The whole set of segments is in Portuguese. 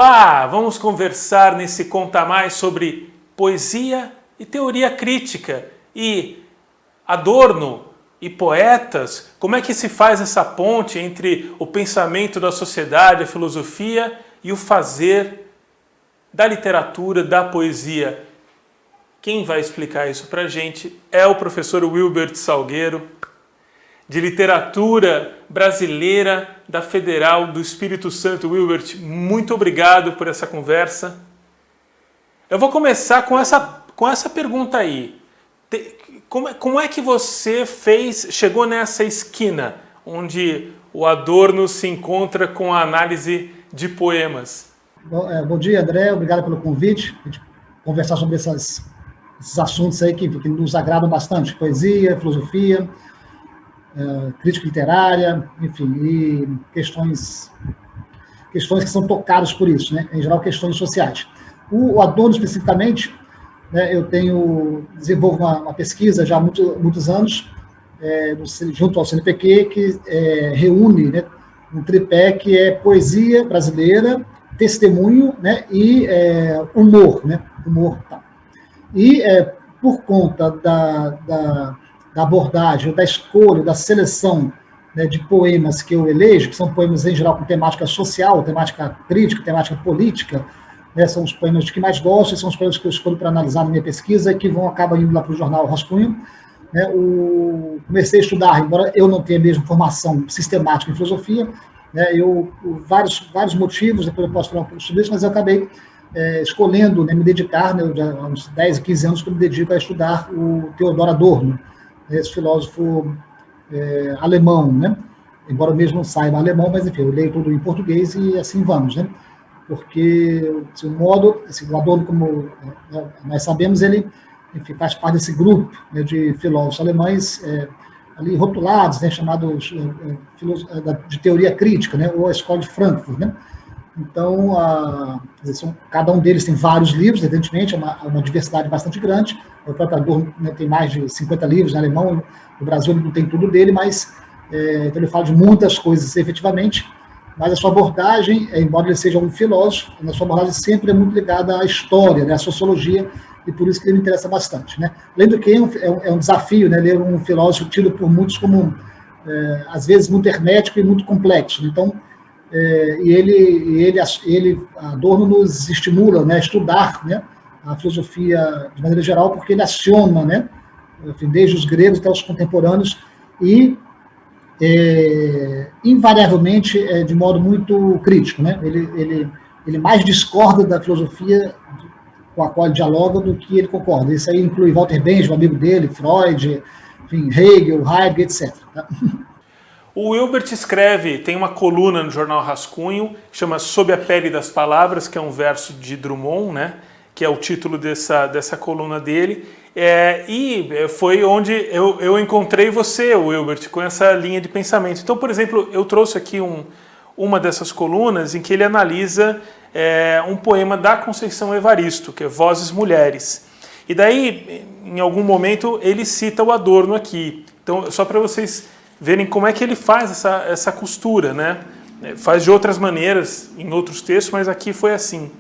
Olá, vamos conversar nesse Conta Mais sobre poesia e teoria crítica e Adorno e poetas. Como é que se faz essa ponte entre o pensamento da sociedade, a filosofia e o fazer da literatura, da poesia? Quem vai explicar isso para a gente é o professor Wilbert Salgueiro, de literatura brasileira da Federal do Espírito Santo. Wilbert, muito obrigado por essa conversa. Eu vou começar com essa pergunta aí. Como é que você chegou nessa esquina onde o Adorno se encontra com a análise de poemas? Bom dia, André. Obrigado pelo convite. A gente conversar sobre esses assuntos aí que nos agradam bastante. Poesia, filosofia, crítica literária, enfim, e questões que são tocadas por isso, né? Em geral, questões sociais. O Adorno, especificamente, né, eu desenvolvo uma pesquisa já há muitos anos, junto ao CNPq, que reúne, né, um tripé que é poesia brasileira, testemunho, né, e humor, né? Humor, tá. E por conta da abordagem, da escolha, da seleção, né, de poemas que eu elejo, que são poemas em geral com temática social, temática crítica, temática política, né, são os poemas de que mais gosto, são os poemas que eu escolho para analisar na minha pesquisa, que acabam indo lá para o jornal Rascunho. Né, comecei a estudar, embora eu não tenha mesmo formação sistemática em filosofia, né, vários motivos, depois eu posso falar um pouco sobre isso, mas eu acabei escolhendo, né, me dedicar, né, há uns 10, 15 anos que eu me dedico a estudar o Theodor Adorno, esse filósofo alemão, né? Embora eu mesmo não saiba alemão, mas enfim, eu leio tudo em português e assim vamos, né? Porque o Adorno, como nós sabemos, ele, enfim, faz parte desse grupo, né, de filósofos alemães ali rotulados, né, chamados de teoria crítica, né, ou a escola de Frankfurt, né? Então, cada um deles tem vários livros, evidentemente, é uma diversidade bastante grande. O próprio Adorno, né, tem mais de 50 livros em alemão, no Brasil não tem tudo dele, mas então ele fala de muitas coisas, efetivamente, mas a sua abordagem, embora ele seja um filósofo, a sua abordagem sempre é muito ligada à história, né, à sociologia, e por isso que ele me interessa bastante. Né? Além do que é um desafio, né, ler um filósofo tido por muitos como, às vezes, muito hermético e muito complexo. Então, Adorno nos estimula, né, a estudar, né, a filosofia de maneira geral, porque ele aciona, né, desde os gregos até os contemporâneos, e invariavelmente de modo muito crítico. Né? Ele mais discorda da filosofia com a qual ele dialoga do que ele concorda. Isso aí inclui Walter Benjamin, amigo dele, Freud, enfim, Hegel, Heidegger, etc. Tá? O Wilbert tem uma coluna no jornal Rascunho, que chama Sob a Pele das Palavras, que é um verso de Drummond, né, que é o título dessa coluna dele, e foi onde eu encontrei você, Wilbert, com essa linha de pensamento. Então, por exemplo, eu trouxe aqui uma dessas colunas em que ele analisa um poema da Conceição Evaristo, que é Vozes Mulheres. E daí, em algum momento, ele cita o Adorno aqui. Então, só para vocês verem como é que ele faz essa costura, né? Faz de outras maneiras em outros textos, mas aqui foi assim.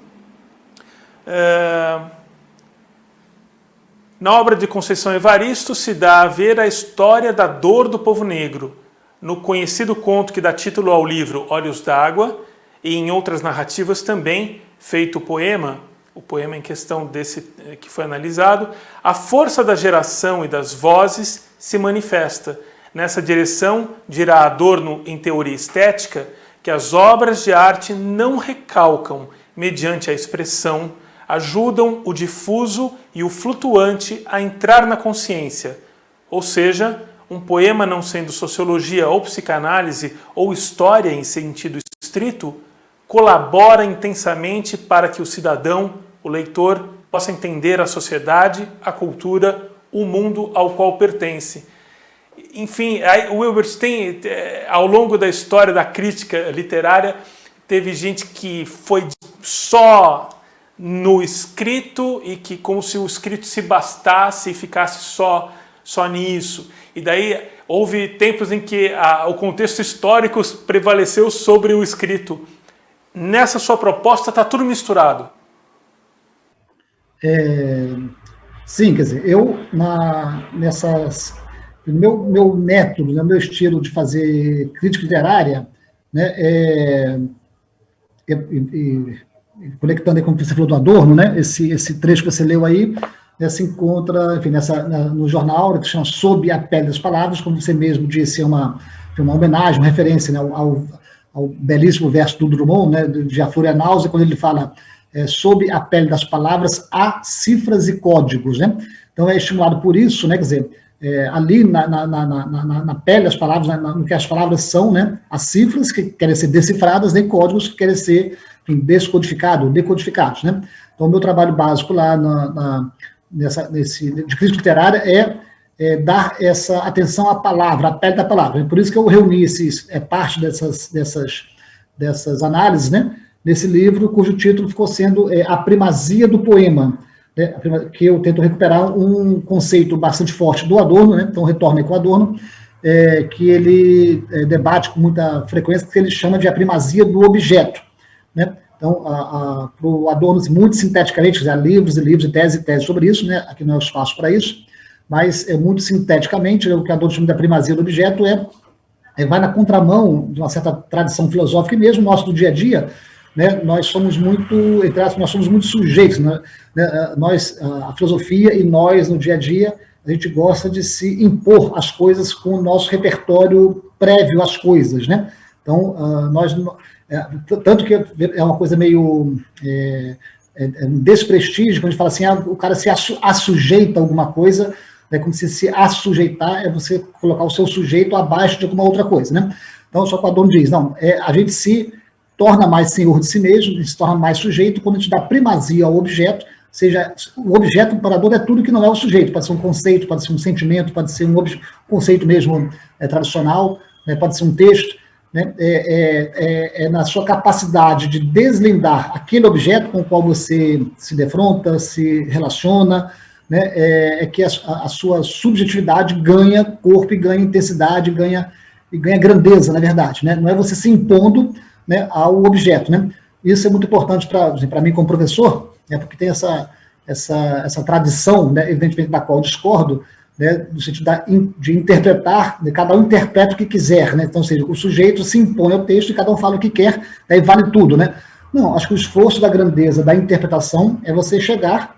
Na obra de Conceição Evaristo se dá a ver a história da dor do povo negro, no conhecido conto que dá título ao livro Olhos d'Água, e em outras narrativas também, feito o poema em questão desse que foi analisado, a força da geração e das vozes se manifesta. Nessa direção, dirá Adorno em Teoria Estética, que as obras de arte não recalcam, mediante a expressão, ajudam o difuso e o flutuante a entrar na consciência. Ou seja, um poema não sendo sociologia ou psicanálise ou história em sentido estrito, colabora intensamente para que o cidadão, o leitor, possa entender a sociedade, a cultura, o mundo ao qual pertence. Enfim, o Wilbert ao longo da história da crítica literária, teve gente que foi só no escrito e que como se o escrito se bastasse e ficasse só nisso. E daí houve tempos em que o contexto histórico prevaleceu sobre o escrito. nessa sua proposta está tudo misturado? Sim, quer dizer, eu, meu método, né, meu estilo de fazer crítica literária, né, conectando aí com o que você falou do Adorno, né, esse trecho que você leu aí, né, se encontra, enfim, no jornal, que se chama Sob a Pele das Palavras, como você mesmo disse, é uma homenagem, uma referência, né, ao belíssimo verso do Drummond, né, de A Florianausa, quando ele fala sob a pele das palavras há cifras e códigos, né? Então é estimulado por isso, né? Quer dizer, ali na pele das palavras, no que as palavras são, né? As cifras que querem ser decifradas, nem códigos que querem ser, enfim, descodificados, decodificados, né? Então o meu trabalho básico lá de crítica literária é dar essa atenção à palavra, à pele da palavra. Por isso que eu reuni parte dessas análises, né? Nesse livro, cujo título ficou sendo A Primazia do Poema, né, que eu tento recuperar um conceito bastante forte do Adorno, né, então retorno com o Adorno, que ele debate com muita frequência, que ele chama de a primazia do objeto. Né? Então, para o Adorno, muito sinteticamente, há livros e livros, e tese sobre isso, né, aqui não é o espaço para isso, mas muito sinteticamente, o que Adorno chama de a primazia do objeto vai na contramão de uma certa tradição filosófica, e mesmo nosso do dia a dia, né, nós somos muito, entre aspas, nós somos muito sujeitos, né? Nós, a filosofia e nós, no dia a dia, a gente gosta de se impor as coisas com o nosso repertório prévio às coisas, né? Então, tanto que é uma coisa meio um desprestígio, quando a gente fala assim, o cara se assujeita a alguma coisa, né, como se assujeitar é você colocar o seu sujeito abaixo de alguma outra coisa, né? Então, só que o Adorno diz, não, a gente se torna mais senhor de si mesmo, se torna mais sujeito quando a gente dá primazia ao objeto, seja, o objeto para Adorno é tudo que não é o sujeito, pode ser um conceito, pode ser um sentimento, pode ser um conceito mesmo tradicional, né, pode ser um texto, né, na sua capacidade de deslindar aquele objeto com o qual você se defronta, se relaciona, né, que a sua subjetividade ganha corpo e ganha intensidade, ganha grandeza, na verdade, né, não é você se impondo, né, ao objeto, né? Isso é muito importante para mim como professor, né, porque tem essa tradição, né, evidentemente da qual eu discordo, né, no sentido de interpretar, né, cada um interpreta o que quiser, né? Então, ou seja, o sujeito se impõe ao texto e cada um fala o que quer, daí vale tudo, né? Não, acho que o esforço da grandeza da interpretação é você chegar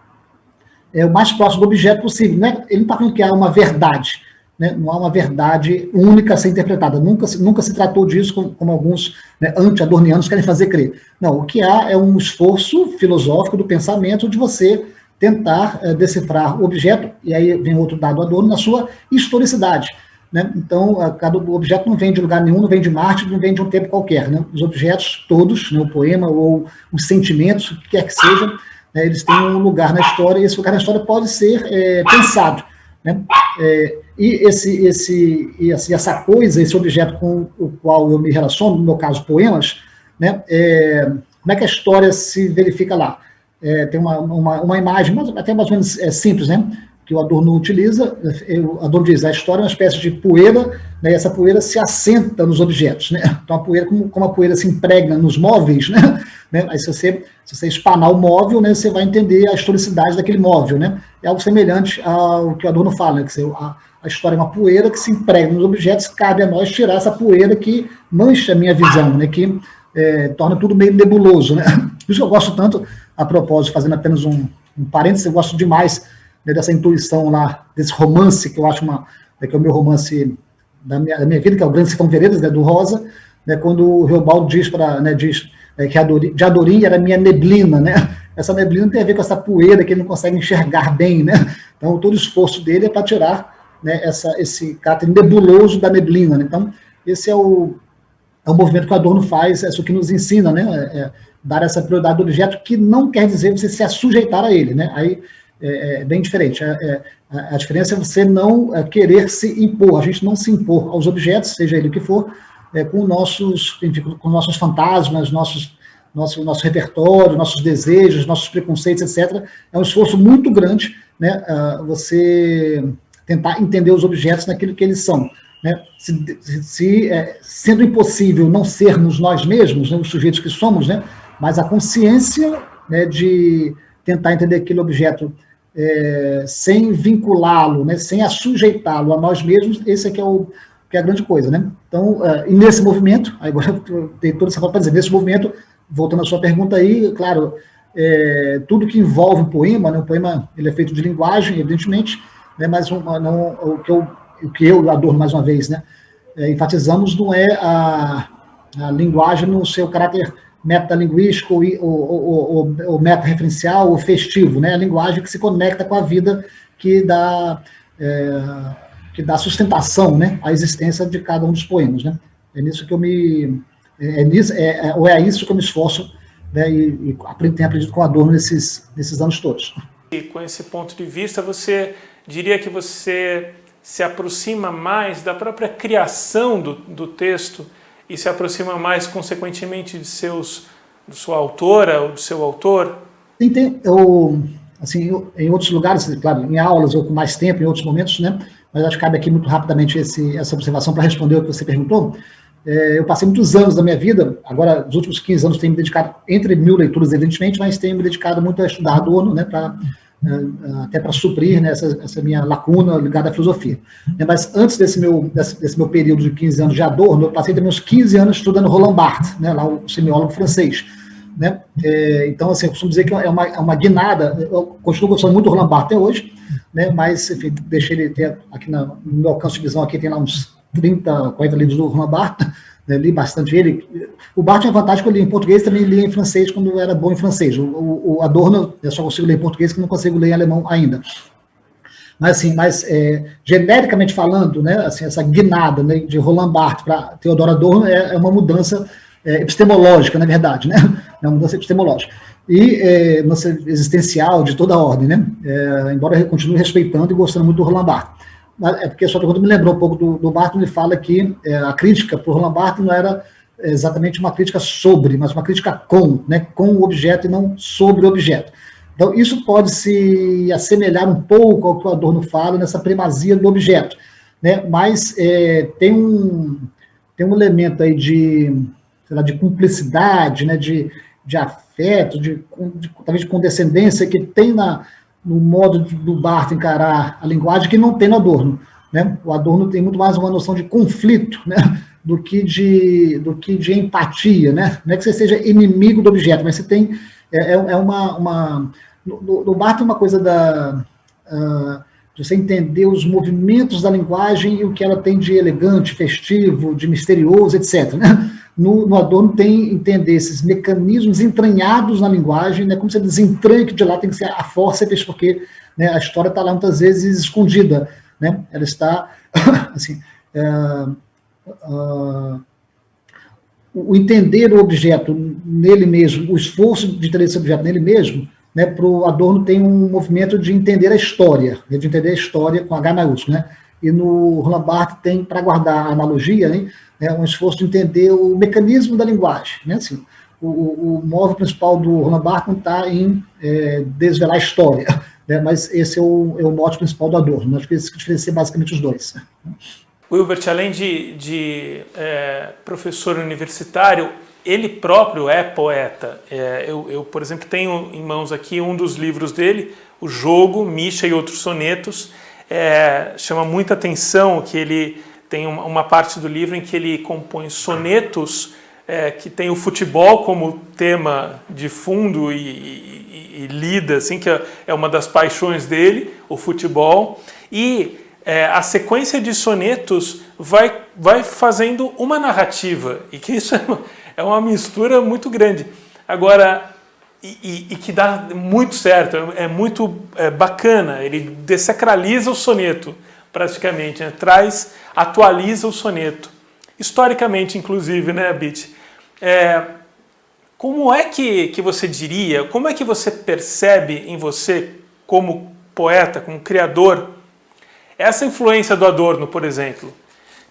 o mais próximo do objeto possível, né? Ele não está falando que há uma verdade, né? Não há uma verdade única a ser interpretada. Nunca se tratou disso como alguns, né, anti-adornianos querem fazer crer. Não, o que há é um esforço filosófico do pensamento de você tentar decifrar o objeto, e aí vem outro dado Adorno, na sua historicidade. Né? Então, cada objeto não vem de lugar nenhum, não vem de Marte, não vem de um tempo qualquer. Né? Os objetos todos, né, o poema ou os sentimentos, o que quer que seja, né, eles têm um lugar na história, e esse lugar na história pode ser pensado. Né? E essa coisa, esse objeto com o qual eu me relaciono, no meu caso, poemas, né, como é que a história se verifica lá? Tem uma imagem, até mais ou menos simples, né, que o Adorno utiliza. O Adorno diz, a história é uma espécie de poeira, né, e essa poeira se assenta nos objetos. Né? Então, a poeira, como a poeira se impregna nos móveis, né, aí se você espanar o móvel, né, você vai entender a historicidade daquele móvel. Né? É algo semelhante ao que o Adorno fala, né, que a história é uma poeira que se impregna nos objetos, cabe a nós tirar essa poeira que mancha a minha visão, né, que torna tudo meio nebuloso. Né? Por isso que eu gosto tanto, a propósito, fazendo apenas um parênteses, eu gosto demais, né, dessa intuição lá, desse romance, que eu acho que é o meu romance da minha vida, que é o Grande Sertão Veredas, né, do Rosa, né, quando o Reobaldo diz que de Adorim era minha neblina, né? Essa neblina tem a ver com essa poeira que ele não consegue enxergar bem, né? Então, todo o esforço dele é para tirar, né, esse caráter nebuloso da neblina. Né? Então, esse é o movimento que o Adorno faz, é isso que nos ensina, né? Dar essa prioridade do objeto, que não quer dizer você se sujeitar a ele, né? Aí é bem diferente. A diferença é você não querer se impor, a gente não se impor aos objetos, seja ele o que for, com nossos fantasmas, nosso repertório, nossos desejos, nossos preconceitos, etc. É um esforço muito grande, né, você tentar entender os objetos naquilo que eles são. né? Sendo impossível não sermos nós mesmos, né, os sujeitos que somos, né, mas a consciência, né, de tentar entender aquele objeto sem vinculá-lo, né, sem assujeitá-lo a nós mesmos, esse é que é a grande coisa, né? Então, e nesse movimento, agora eu tenho toda essa coisa para dizer, nesse movimento, voltando à sua pergunta aí, claro, tudo que envolve um poema, né, o poema ele é feito de linguagem, evidentemente, né, mas o que eu Adorno, mais uma vez, né, enfatizamos não é a linguagem no seu caráter metalinguístico ou meta-referencial ou festivo, né, a linguagem que se conecta com a vida que dá sustentação, né, à existência de cada um dos poemas, né. É nisso que eu me... é isso que eu me esforço, né, e tenho aprendido com Adorno nesses anos todos. E com esse ponto de vista, você diria que você se aproxima mais da própria criação do texto e se aproxima mais, consequentemente, de sua autora ou do seu autor? Em outros lugares, claro, em aulas ou com mais tempo, em outros momentos, né, mas acho que cabe aqui muito rapidamente essa observação para responder o que você perguntou. Eu passei muitos anos da minha vida, agora, nos últimos 15 anos, tenho me dedicado, entre 1000 leituras, evidentemente, mas tenho me dedicado muito a estudar Adorno, né, até para suprir, né, essa minha lacuna ligada à filosofia. Mas antes desse meu período de 15 anos de Adorno, eu passei também uns 15 anos estudando Roland Barthes, né, lá o semiólogo francês. Né? Então, assim, eu costumo dizer que é uma guinada. Eu continuo gostando muito do Roland Barthes até hoje, né, mas, enfim, deixei ele ter aqui no meu alcance de visão, aqui tem lá uns 30, 40 livros do Roland Barthes, né, li bastante ele. O Barthes é vantagem que eu li em português, também li em francês quando eu era bom em francês. O Adorno eu só consigo ler em português, que não consigo ler em alemão ainda. Mas, assim, genericamente falando, né, assim, essa guinada, né, de Roland Barthes para Theodor Adorno é uma mudança epistemológica, na verdade, né? É uma mudança epistemológica. E mudança existencial de toda a ordem, né? Embora eu continue respeitando e gostando muito do Roland Barthes. É porque a sua pergunta me lembrou um pouco do Barthes, ele fala que a crítica por Roland Barthes não era exatamente uma crítica sobre, mas uma crítica com, né? Com o objeto e não sobre o objeto. Então, isso pode se assemelhar um pouco ao que o Adorno fala nessa primazia do objeto, né? Mas tem um elemento aí de cumplicidade, né, de afeto, talvez de condescendência que tem no modo do Barthes encarar a linguagem que não tem no Adorno, né? O Adorno tem muito mais uma noção de conflito, né, do que de empatia, né? Não é que você seja inimigo do objeto, mas você tem no Barthes tem uma coisa de você entender os movimentos da linguagem e o que ela tem de elegante, festivo, de misterioso, etc., né? No Adorno tem entender esses mecanismos entranhados na linguagem, né, como você desentranha que de lá tem que ser a força, porque, né, a história está lá muitas vezes escondida, né, ela está, assim, o entender o objeto nele mesmo, o esforço de entender esse objeto nele mesmo, né, para o Adorno tem um movimento de entender a história, né, de entender a história com H maiúsculo, né, e no Roland Barthes tem, para guardar a analogia, né, um esforço de entender o mecanismo da linguagem, né, assim, o móvel principal do Roland Barthes não está em desvelar a história, né, mas esse é o mote principal do Adorno. Acho que isso que diferencia basicamente os dois. Wilbert, além de professor universitário, ele próprio é poeta. Eu, por exemplo, tenho em mãos aqui um dos livros dele, O Jogo, Misha e Outros Sonetos. Chama muita atenção que ele tem uma parte do livro em que ele compõe sonetos que tem o futebol como tema de fundo e lida, assim, que é uma das paixões dele, o futebol. E a sequência de sonetos vai fazendo uma narrativa, e que isso é uma mistura muito grande. Agora, e que dá muito certo, é muito bacana, ele desacraliza o soneto, praticamente, né? Atualiza o soneto, historicamente, inclusive, né, Abit? Como é que você diria, como é que você percebe em você, como poeta, como criador, essa influência do Adorno, por exemplo?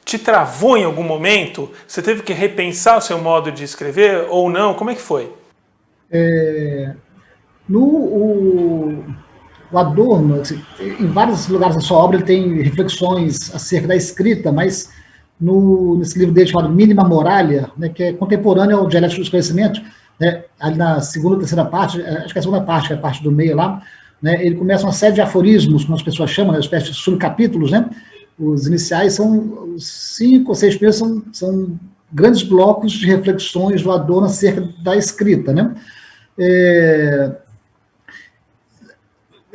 Te travou em algum momento? Você teve que repensar o seu modo de escrever ou não? Como é que foi? O Adorno, assim, em vários lugares da sua obra, ele tem reflexões acerca da escrita, mas nesse livro dele chamado Mínima Moralia, né, que é contemporâneo ao Dialético dos Conhecimentos, né, ali na segunda ou terceira parte, acho que é a segunda parte, que é a parte do meio lá, né, ele começa uma série de aforismos, como as pessoas chamam, né, uma espécie de subcapítulos, né? Os iniciais são 5 ou 6 primeiros, são grandes blocos de reflexões do Adorno acerca da escrita, né?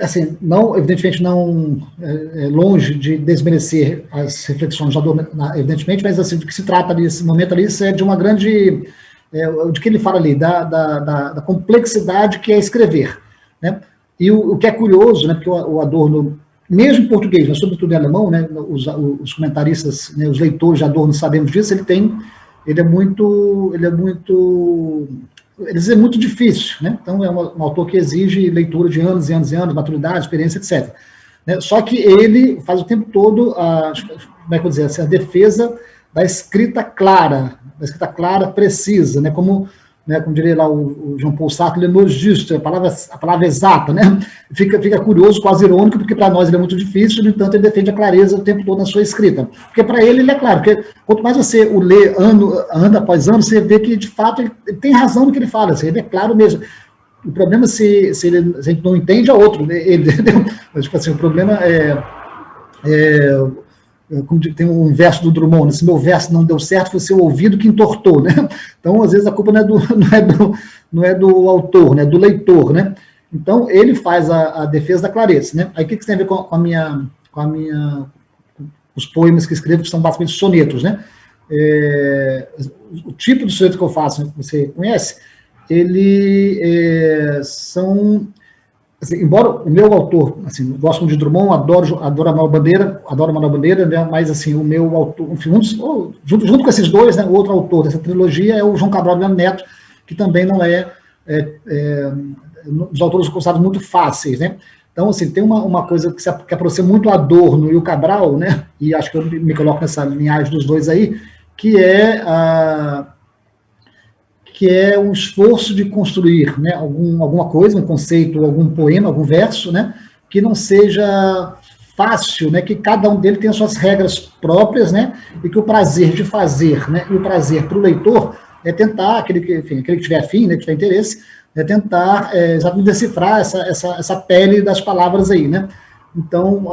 Assim, evidentemente não longe de desmerecer as reflexões do Adorno, evidentemente, mas assim, do que se trata nesse momento ali, isso é de uma grande, de que ele fala ali, da complexidade que é escrever, né? E o que é curioso, né, porque o Adorno, mesmo em português, mas sobretudo em alemão, né, os comentaristas, né, os leitores de Adorno sabemos disso, ele é muito difícil, né? Então é um autor que exige leitura de anos e anos e anos, maturidade, experiência, etc. Né? Só que ele faz o tempo todo como é que eu vou dizer, assim, a defesa da escrita clara, precisa, né? Como diria lá o Jean Paul Sartre, le mot juste, a palavra exata, né? Fica curioso, quase irônico, porque para nós ele é muito difícil, no entanto ele defende a clareza o tempo todo na sua escrita. Porque para ele é claro, porque quanto mais você o lê ano após ano, você vê que de fato ele tem razão no que ele fala, assim, ele é claro mesmo. O problema, se a gente não entende, é outro, né? Mas, tipo assim, o problema tem um verso do Drummond, né? Se meu verso não deu certo, foi seu ouvido que entortou, né? Então, às vezes, a culpa não é do autor, né? É do leitor, né? Então, ele faz a defesa da clareza, né? Aí, o que tem a ver com os poemas que escrevo, que são basicamente sonetos, né? O tipo de soneto que eu faço, né, que você conhece, são... Assim, embora o meu autor, assim, eu gosto muito de Drummond, adoro Manuel Bandeira, né, mas assim, o meu autor, enfim, junto com esses dois, né, o outro autor dessa trilogia é o João Cabral de Neto, que também não é dos autores considerados muito fáceis, né? Então, assim, tem uma coisa que aproxima muito o Adorno e o Cabral, né, e acho que eu me coloco nessa linhagem dos dois aí, que é um esforço de construir, né, alguma coisa, um conceito, algum poema, algum verso, né, que não seja fácil, né, que cada um deles tenha suas regras próprias, né, e que o prazer de fazer, né, e o prazer para o leitor é tentar, aquele que tiver afim, né, que tiver interesse, é tentar exatamente decifrar essa pele das palavras aí, né. Então,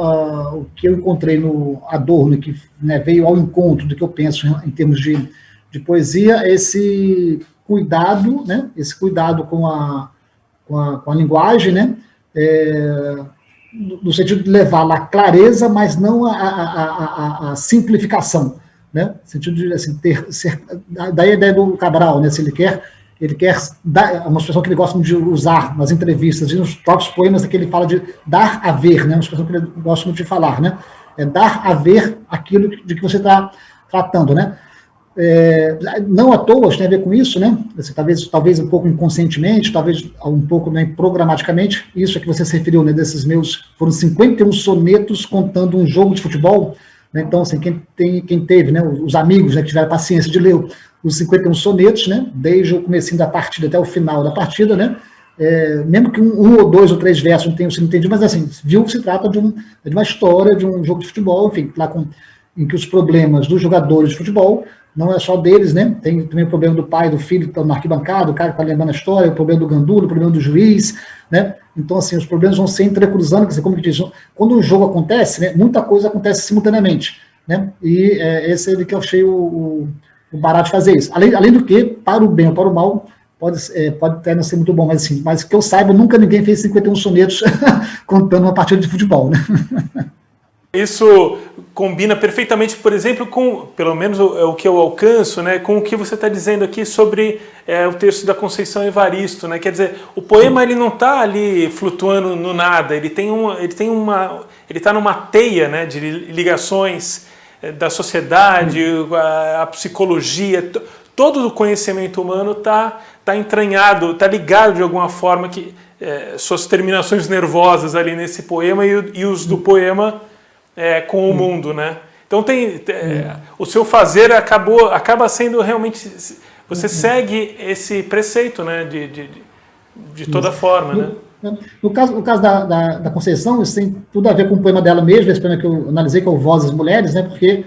o que eu encontrei no Adorno, que, né, veio ao encontro do que eu penso em termos de poesia, esse cuidado, né? Esse cuidado com a linguagem, né? No sentido de levar lá a clareza, mas não a simplificação, né? No sentido de assim, daí a ideia do Cabral, né? Se ele quer dar uma expressão que ele gosta de usar nas entrevistas e nos próprios poemas, é que ele fala de dar a ver, né? Uma expressão que ele gosta muito de falar, né? É dar a ver aquilo de que você está tratando, né? Não à toa, tem a ver com isso, né? Assim, talvez um pouco inconscientemente, talvez um pouco, né, programaticamente, isso é que você se referiu, né, foram 51 sonetos contando um jogo de futebol, né? Então, assim, quem teve, né, os amigos, né, que tiveram paciência de ler os 51 sonetos, né, desde o comecinho da partida até o final da partida, né, mesmo que um ou dois ou três versos não tenham sido entendidos, mas assim, viu que se trata de uma história, de um jogo de futebol, enfim, lá em que os problemas dos jogadores de futebol não é só deles, né? Tem também o problema do pai, do filho que está na arquibancada, o cara que está lembrando a história, o problema do gandula, o problema do juiz, né? Então, assim, os problemas vão se entrecruzando, quer dizer, como que diz, quando um jogo acontece, né, muita coisa acontece simultaneamente, né? E esse é ele que eu achei o barato de fazer isso. Além do que, para o bem ou para o mal, pode até não ser muito bom, mas que eu saiba, nunca ninguém fez 51 sonetos contando uma partida de futebol, né? Isso combina perfeitamente, por exemplo, com, pelo menos o que eu alcanço, né, com o que você está dizendo aqui sobre o texto da Conceição Evaristo, né? Quer dizer, o poema ele não está ali flutuando no nada, ele está numa teia, né, de ligações da sociedade, a psicologia, todo o conhecimento humano está entranhado, está ligado de alguma forma que suas terminações nervosas ali nesse poema e os do poema com o mundo, né? Então o seu fazer acaba sendo realmente, você segue esse preceito, né? De toda forma, né? No caso da Conceição, isso tem tudo a ver com o poema dela mesmo, esse poema que eu analisei, que é o Vozes Mulheres, né? Porque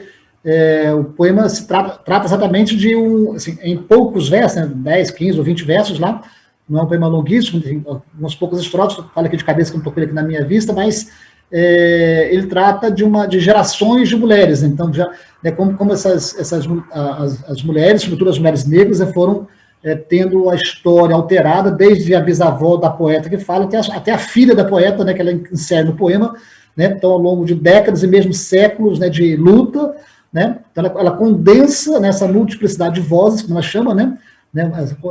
o poema se trata exatamente de assim, em poucos versos, né, 10, 15 ou 20 versos lá, não é um poema longuíssimo, tem umas poucas estrofes, falo aqui de cabeça que não estou com ele aqui na minha vista, mas ele trata de gerações de mulheres, então já, né, como as mulheres, sobretudo as mulheres negras, foram tendo a história alterada, desde a bisavó da poeta que fala, até a filha da poeta, né, que ela insere no poema, né, então ao longo de décadas e mesmo séculos, né, de luta, né, então ela condensa nessa multiplicidade de vozes, como ela chama, né,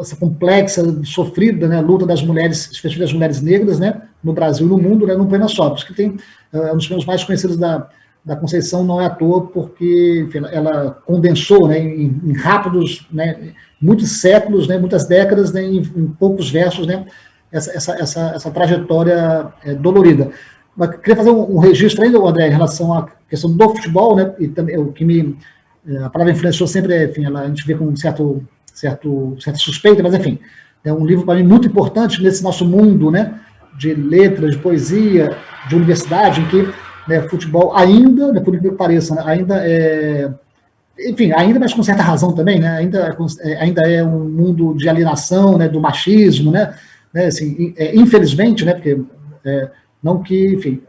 essa complexa, sofrida, né, luta das mulheres, especialmente das mulheres negras, né, no Brasil e no mundo, né, num poema só, por isso que tem um dos poemas mais conhecidos da Conceição, não é à toa, porque enfim, ela condensou, né, em rápidos, né, muitos séculos, né, muitas décadas, né, em poucos versos, né, essa trajetória dolorida. Mas queria fazer um registro ainda, André, em relação à questão do futebol, né, e também o que a palavra influenciou sempre, enfim, a gente vê com um certa suspeita, mas enfim, é um livro para mim muito importante nesse nosso mundo, né, de letras, de poesia, de universidade, em que, né, futebol ainda, né, por incrível que pareça, né, ainda enfim, ainda, mas com certa razão também, né, ainda é um mundo de alienação, né, do machismo, né, assim, infelizmente, né, porque não que, enfim,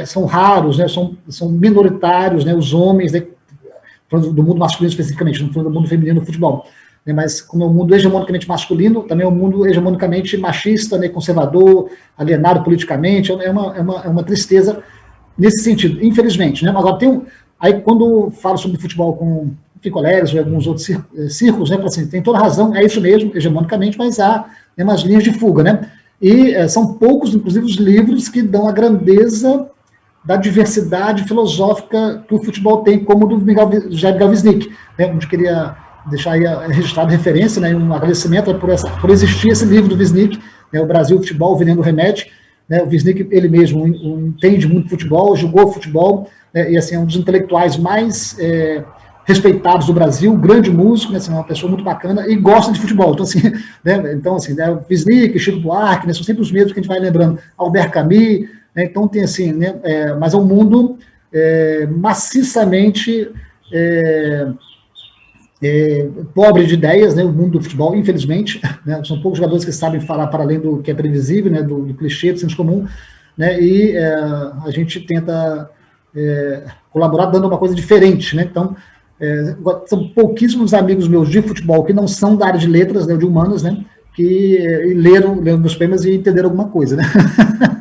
são raros, né, são minoritários, né, os homens, né, falando do mundo masculino especificamente, não falando do mundo feminino no futebol, né, mas como é um mundo hegemonicamente masculino, também é um mundo hegemonicamente machista, né, conservador, alienado politicamente, é uma tristeza nesse sentido, infelizmente, né, mas agora aí quando falo sobre futebol com colegas ou alguns outros círculos, né, assim, tem toda razão, é isso mesmo, hegemonicamente, mas há umas linhas de fuga, né, e são poucos, inclusive, os livros que dão a grandeza da diversidade filosófica que o futebol tem, como o do Jair Wisnik, né, onde queria deixar aí registrado referência, né, um agradecimento por existir esse livro do Wisnik, né, O Brasil, o Futebol, o Veneno Remete, né, o Wisnik, ele mesmo entende muito futebol, jogou futebol, né, e assim, é um dos intelectuais mais respeitados do Brasil, grande músico, né, assim, uma pessoa muito bacana e gosta de futebol. Então, assim, né, o Wisnik, Chico Buarque, né, são sempre os mesmos que a gente vai lembrando, Albert Camus, né, então tem assim, né, mas é um mundo maciçamente pobre de ideias, né, o mundo do futebol, infelizmente, né, são poucos jogadores que sabem falar para além do que é previsível, né, do clichê, do senso comum, né, e a gente tenta colaborar dando uma coisa diferente, né, então são pouquíssimos amigos meus de futebol que não são da área de letras, né, de humanas, né, que leram meus poemas e entenderam alguma coisa, né.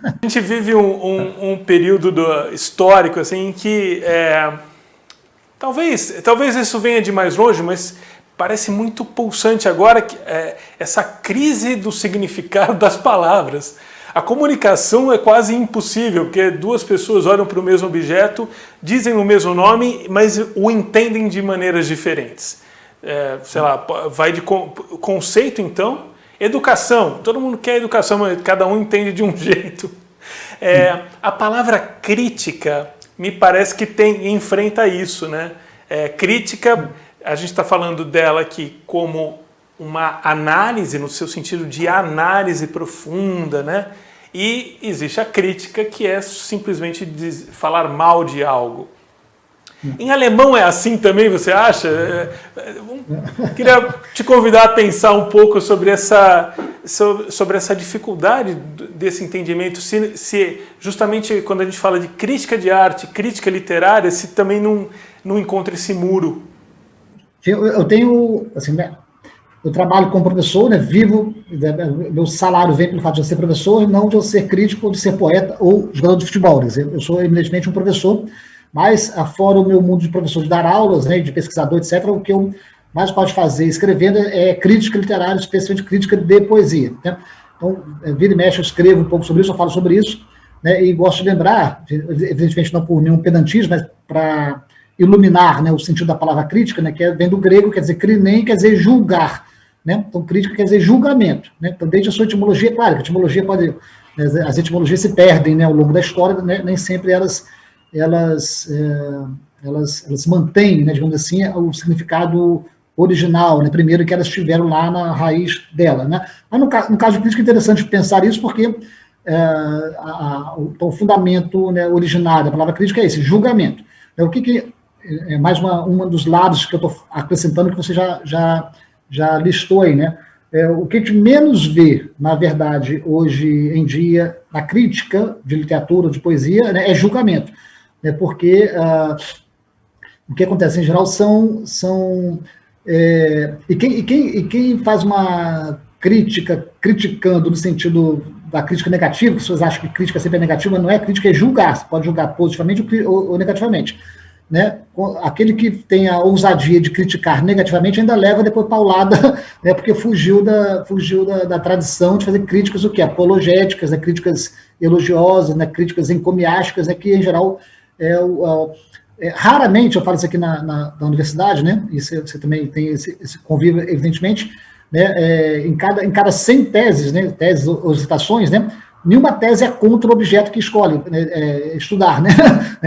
A gente vive um período histórico, assim, em que talvez isso venha de mais longe, mas parece muito pulsante agora essa crise do significado das palavras. A comunicação é quase impossível, porque duas pessoas olham para o mesmo objeto, dizem o mesmo nome, mas o entendem de maneiras diferentes. Sei lá, vai de conceito, então. Educação, todo mundo quer educação, mas cada um entende de um jeito. A palavra crítica me parece que enfrenta isso, né? Crítica, a gente está falando dela aqui como uma análise, no seu sentido de análise profunda, né? E existe a crítica, que é simplesmente falar mal de algo. Em alemão é assim também, você acha? Queria te convidar a pensar um pouco sobre essa dificuldade desse entendimento, se justamente quando a gente fala de crítica de arte, crítica literária, se também não encontra esse muro. Eu tenho, assim, né, eu trabalho como professor, né, vivo, meu salário vem pelo fato de eu ser professor e não de eu ser crítico, ou de ser poeta ou jogador de futebol. Quer dizer, eu sou eminentemente um professor, mas fora o meu mundo de professor, de dar aulas, né, de pesquisador, etc., o que eu mais gosto de fazer escrevendo é crítica literária, especialmente crítica de poesia, né? Então, vira e mexe, eu escrevo um pouco sobre isso, eu falo sobre isso, né, e gosto de lembrar, evidentemente não por nenhum pedantismo, mas para iluminar, né, o sentido da palavra crítica, né, que vem do grego, quer dizer crinem, quer dizer julgar, né? Então, crítica quer dizer julgamento, né? Então, desde a sua etimologia, claro, que a etimologia pode, as etimologias se perdem, né, ao longo da história, né, nem sempre elas mantêm, né, digamos assim, o significado original, né, primeiro que elas tiveram lá na raiz dela, né? Mas no caso de crítica é interessante pensar isso, porque o fundamento, né, originário da palavra crítica é esse, julgamento. O que é mais um dos lados que eu estou acrescentando que você já listou aí, né? O que a gente menos vê, na verdade, hoje em dia, na crítica de literatura, de poesia, né, é julgamento. Né, porque o que acontece, em geral, e quem faz uma crítica, criticando no sentido da crítica negativa, que as pessoas acham que crítica sempre é negativa, não é crítica, é julgar. Você pode julgar positivamente ou negativamente. Né? Aquele que tem a ousadia de criticar negativamente ainda leva depois paulada, né? Porque fugiu da tradição de fazer críticas o quê? Apologéticas, né? Críticas elogiosas, né? Críticas encomiásticas, né? Que em geral raramente eu falo isso aqui na universidade, né? E você também tem esse convívio, evidentemente, né? Em cada 100 teses, né? Teses ou citações, né? Nenhuma tese é contra o objeto que escolhe estudar, né?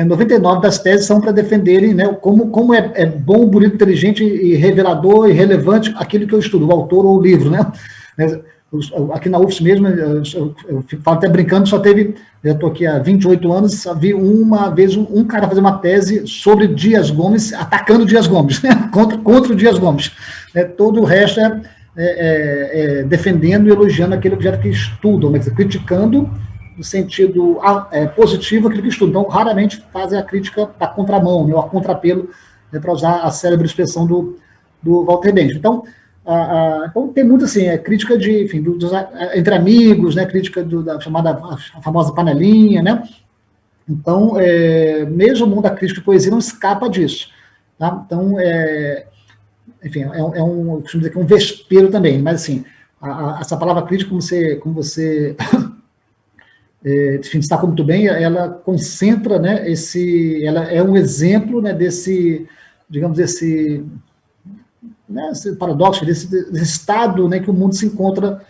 99 das teses são para defenderem, né, como é bom, bonito, inteligente e revelador e relevante aquilo que eu estudo, o autor ou o livro, né? Aqui na UFS mesmo, eu falo até brincando, eu estou aqui há 28 anos, só vi uma vez um cara fazer uma tese sobre Dias Gomes, atacando Dias Gomes, né? contra o Dias Gomes. Todo o resto defendendo e elogiando aquele objeto que estudam, mas criticando no sentido positivo aquilo que estudam. Então, raramente fazem a crítica da contramão, né, ou a contrapelo, né, para usar a célebre expressão do Walter Benjamin. Então, tem muito assim, crítica entre amigos, né, crítica da a famosa panelinha, né? Então, mesmo o mundo da crítica de poesia não escapa disso. Tá? Então, enfim, eu costumo dizer que é um vespeiro também, mas assim, essa palavra crítica, como você destaca muito bem, ela concentra, né, ela é um exemplo, né, desse paradoxo, desse estado, né, que o mundo se encontra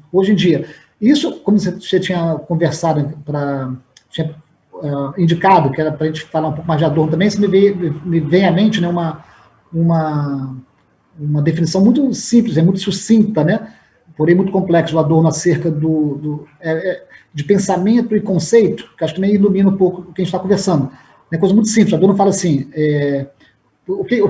hoje em dia. Isso, como você tinha conversado, tinha indicado, que era para a gente falar um pouco mais de Adorno também, isso me vem à mente, né, uma definição muito simples, muito sucinta, né, porém muito complexa, do Adorno acerca de pensamento e conceito, que acho que também ilumina um pouco o que a gente está conversando. É coisa muito simples. Adorno fala assim, o que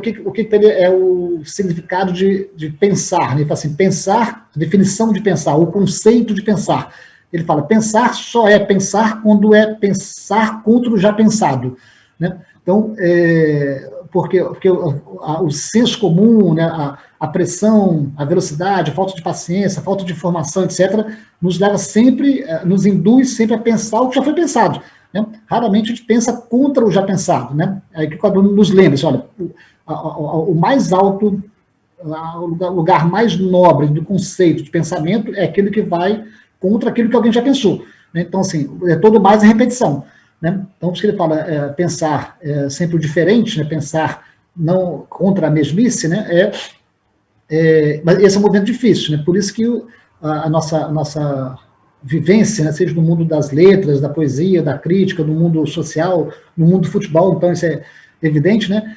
é o significado de pensar? Ele fala assim, pensar, a definição de pensar, o conceito de pensar. Ele fala, pensar só é pensar quando é pensar contra o já pensado. Né? Então, porque o senso comum, né, a pressão, a velocidade, a falta de paciência, a falta de informação, etc., nos leva sempre, nos induz sempre a pensar o que já foi pensado. Né? Raramente a gente pensa contra o já pensado. Né? Aí que o Adorno nos lembra, assim, olha, o mais alto, o lugar mais nobre do conceito de pensamento é aquele que vai contra aquilo que alguém já pensou. Né? Então, assim, todo mais é repetição. Né? Então, por isso que ele fala pensar sempre o diferente, né? Pensar não contra a mesmice, né? Mas esse é um movimento difícil, né? Por isso que a nossa vivência, né? Seja no mundo das letras, da poesia, da crítica, no mundo social, no mundo do futebol, então isso é evidente, né?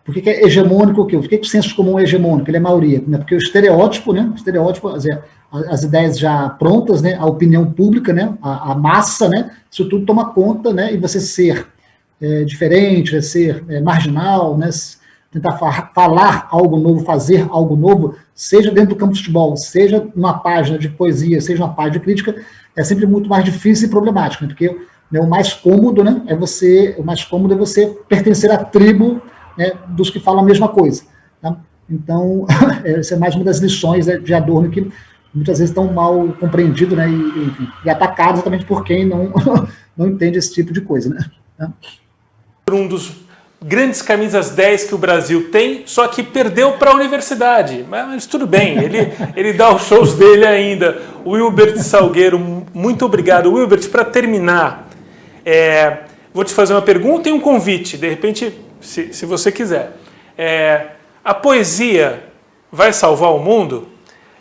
Por que é hegemônico o quê? Por que o senso comum é hegemônico? Ele é maioria, né? Porque o estereótipo, né? As ideias já prontas, né? A opinião pública, né? A massa, né? Isso tudo toma conta, né? E você ser diferente, ser marginal, né? Tentar falar algo novo, fazer algo novo, seja dentro do campo de futebol, seja numa página de poesia, seja numa página de crítica, é sempre muito mais difícil e problemático, né? Porque o mais cômodo, né? O mais cômodo é você pertencer à tribo, né, dos que falam a mesma coisa. Tá? Então, essa é mais uma das lições, né, de Adorno que muitas vezes estão mal compreendido, né, e atacado exatamente por quem não entende esse tipo de coisa. Né? Tá? Um dos grandes camisas 10 que o Brasil tem, só que perdeu para a universidade. Mas tudo bem, ele dá os shows dele ainda. O Wilbert Salgueiro, muito obrigado. Wilbert, para terminar, vou te fazer uma pergunta e um convite, de repente, se você quiser. A poesia vai salvar o mundo?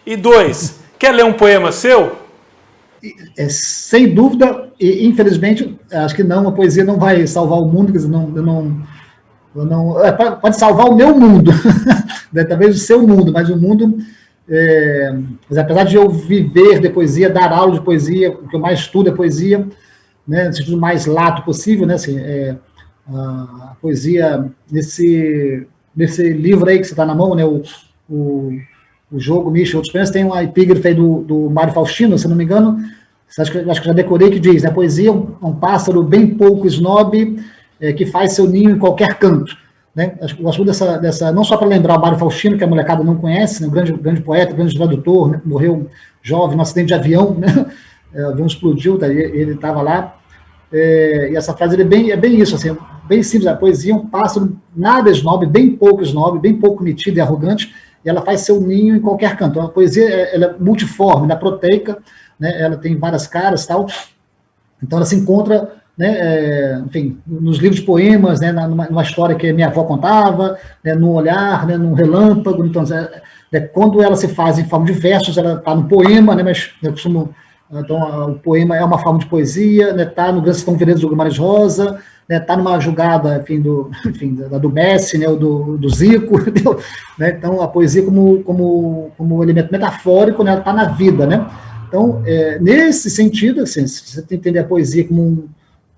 E 2, quer ler um poema seu? Sem dúvida, e infelizmente, acho que não, a poesia não vai salvar o mundo, quer dizer, pode salvar o meu mundo, talvez o seu mundo, mas o mundo, mas apesar de eu viver de poesia, dar aula de poesia, o que eu mais estudo é poesia, né, no sentido mais lato possível, né, assim, a poesia nesse livro aí que você está na mão, né, o jogo Michel e outros poemas, tem uma epígrafe aí do Mário Faustino, se não me engano, acho que já decorei, que diz, né, a poesia é um pássaro bem pouco snob, que faz seu ninho em qualquer canto. Né? Eu gosto dessa, não só para lembrar o Mário Faustino, que a molecada não conhece, né, grande poeta, grande tradutor, né, morreu jovem no acidente de avião, né, o avião explodiu, ele estava lá, e essa frase é bem isso, assim, bem simples, a poesia é um pássaro nada snob, bem pouco metido e arrogante, e ela faz seu ninho em qualquer canto. A poesia ela é multiforme, ela é proteica, né, ela tem várias caras e tal, então ela se encontra, né, enfim, nos livros de poemas, né, numa história que minha avó contava, né, num olhar, né, num relâmpago. Então, quando ela se faz em forma de versos, ela está no poema, né, mas eu costumo... Então, o poema é uma forma de poesia, né, tá no Grande Sertão Veredas do Guimarães Rosa, né, tá numa jogada, enfim, do Messi, né, do Zico, né, então a poesia como elemento metafórico, né, tá na vida, né. Então, nesse sentido, assim, se você tem que entender a poesia como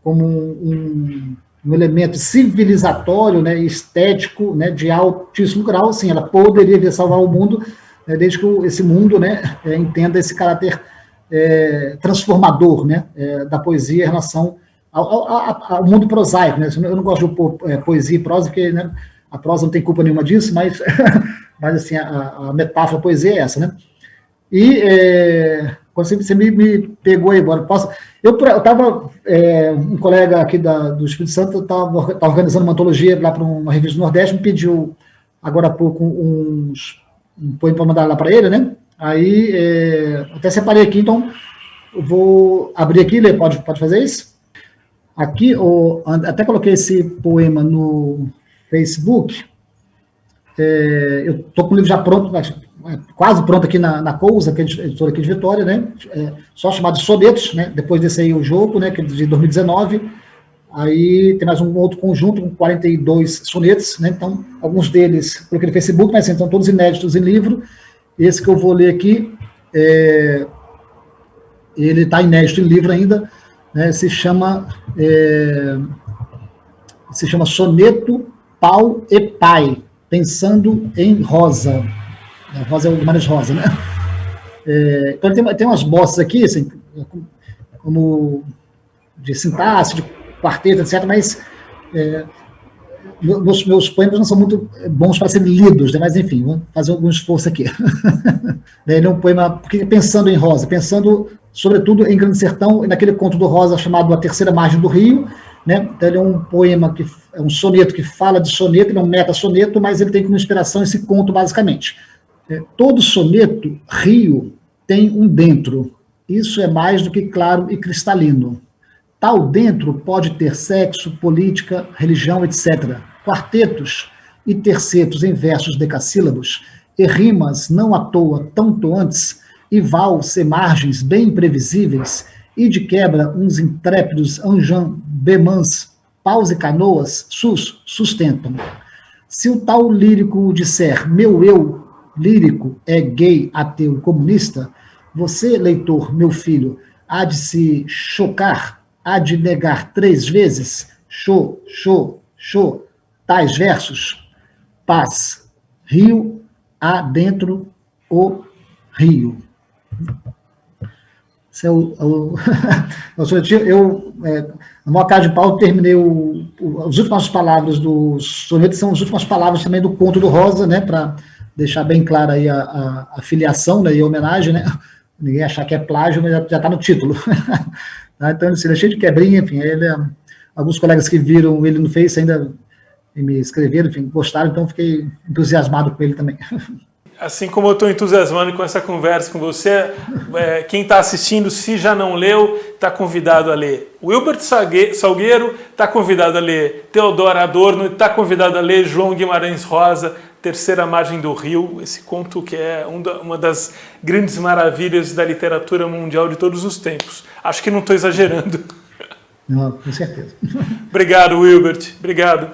um elemento civilizatório, né, estético, né, de altíssimo grau, assim, ela poderia vir salvar o mundo, né, desde que esse mundo, né, entenda esse caráter transformador, né, da poesia em relação ao mundo prosaico, né. Eu não gosto de opor poesia e prosa, porque, né, a prosa não tem culpa nenhuma disso, mas assim, a metáfora da poesia é essa, né. E quando você me pegou aí agora, eu estava, um colega aqui do Espírito Santo estava organizando uma antologia lá para uma revista do Nordeste, me pediu agora há pouco um poema para mandar lá para ele, né? Aí, até separei aqui, então eu vou abrir aqui, Lê, pode fazer isso? Aqui, até coloquei esse poema no Facebook, eu estou com o livro já pronto, quase pronto aqui na Cousa, que é editora aqui de Vitória, né? Só chamado de Sonetos, né? Depois desse aí o jogo, né? Que é de 2019. Aí tem mais um outro conjunto com 42 sonetos, né? Então, alguns deles coloquei no Facebook, mas então todos inéditos em livro. Esse que eu vou ler aqui, ele está inédito em livro ainda, né? Se chama Soneto Pau e Pai, pensando em Rosa. Rosa é o Guimarães Rosa, né? Então tem umas bostas aqui, assim, como de sintaxe, de quarteto, etc., mas meus poemas não são muito bons para serem lidos, né? Mas enfim, vamos fazer algum esforço aqui. Ele é um poema, porque pensando em Rosa, pensando sobretudo em Grande Sertão, e naquele conto do Rosa chamado A Terceira Margem do Rio, né? Então, ele é um poema, é um soneto que fala de soneto, ele é um meta-soneto, mas ele tem como inspiração esse conto, basicamente. Todo soneto, rio, tem um dentro. Isso é mais do que claro e cristalino. Tal dentro pode ter sexo, política, religião, etc. Quartetos e tercetos em versos decassílabos, e rimas não à toa tão toantes, e valse margens bem imprevisíveis, e de quebra uns intrépidos anjam bemans, paus e canoas sustentam. Se o tal lírico disser, meu eu lírico é gay, ateu e comunista, você, leitor, meu filho, há de se chocar, há de negar 3 vezes, tais versos, paz, rio, há dentro o rio. Esse é eu, na maior cara de pau, terminei as últimas palavras do soneto, são as últimas palavras também do conto do Rosa, né, para deixar bem clara aí a filiação, né, e a homenagem, né, ninguém achar que é plágio, mas já está no título. Então, assim, ele é cheio de quebrinha, enfim, alguns colegas que viram ele no Face ainda me escreveram, enfim, gostaram, então fiquei entusiasmado com ele também. Assim como eu estou entusiasmado com essa conversa com você, quem está assistindo, se já não leu, está convidado a ler. O Wilbert Salgueiro está convidado a ler. Theodor Adorno está convidado a ler. João Guimarães Rosa, Terceira Margem do Rio, esse conto que é uma das grandes maravilhas da literatura mundial de todos os tempos. Acho que não estou exagerando. Não, com certeza. Obrigado, Wilbert. Obrigado.